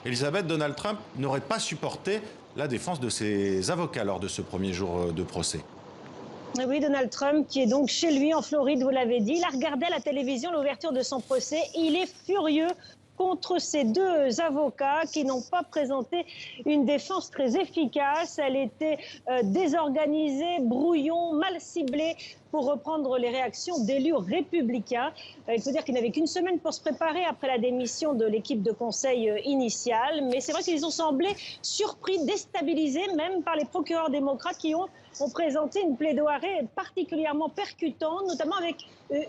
Elisabeth, Donald Trump n'aurait pas supporté la défense de ses avocats lors de ce premier jour de procès. Oui, Donald Trump, qui est donc chez lui en Floride, vous l'avez dit, il a regardé à la télévision l'ouverture de son procès. Il est furieux contre ces deux avocats qui n'ont pas présenté une défense très efficace. Elle était désorganisée, brouillon, mal ciblée, pour reprendre les réactions d'élus républicains. Il faut dire qu'ils n'avaient qu'une semaine pour se préparer après la démission de l'équipe de conseil initiale. Mais c'est vrai qu'ils ont semblé surpris, déstabilisés même par les procureurs démocrates qui ont présenté une plaidoirie particulièrement percutante, notamment avec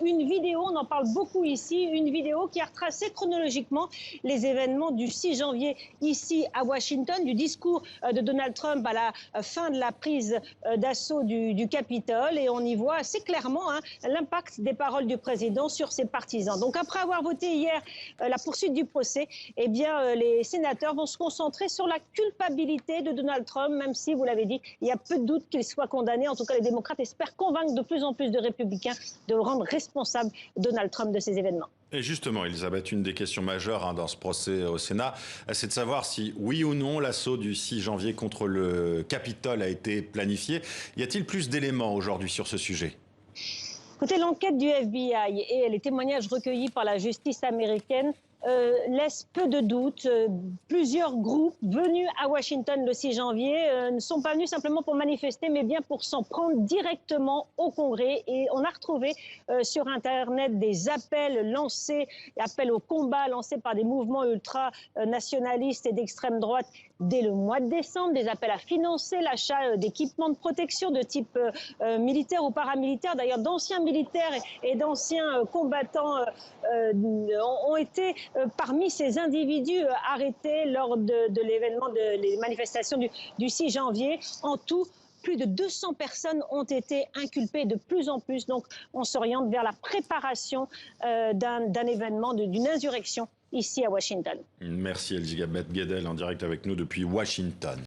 une vidéo, on en parle beaucoup ici, une vidéo qui a retracé chronologiquement les événements du 6 janvier ici à Washington, du discours de Donald Trump à la fin de la prise d'assaut du Capitole. Et on y voit assez clairement l'impact des paroles du président sur ses partisans. Donc après avoir voté hier la poursuite du procès, eh bien, les sénateurs vont se concentrer sur la culpabilité de Donald Trump, même si, vous l'avez dit, il y a peu de doute qu'il soit condamné. En tout cas, les démocrates espèrent convaincre de plus en plus de républicains de rendre responsable Donald Trump de ces événements. Et justement, Elisabeth, une des questions majeures dans ce procès au Sénat, c'est de savoir si, oui ou non, l'assaut du 6 janvier contre le Capitole a été planifié. Y a-t-il plus d'éléments aujourd'hui sur ce sujet ? Écoutez, l'enquête du FBI et les témoignages recueillis par la justice américaine laissent peu de doutes. Plusieurs groupes venus à Washington le 6 janvier ne sont pas venus simplement pour manifester, mais bien pour s'en prendre directement au Congrès. Et on a retrouvé sur Internet des appels lancés, appels au combat lancés par des mouvements ultra-nationalistes et d'extrême droite dès le mois de décembre, des appels à financer l'achat d'équipements de protection de type militaire ou paramilitaire. D'ailleurs, d'anciens militaires et d'anciens combattants ont été parmi ces individus arrêtés lors de l'événement des manifestations du 6 janvier. En tout, plus de 200 personnes ont été inculpées, de plus en plus. Donc, on s'oriente vers la préparation d'un événement, d'une insurrection ici à Washington. Merci Elisabeth Guedel en direct avec nous depuis Washington.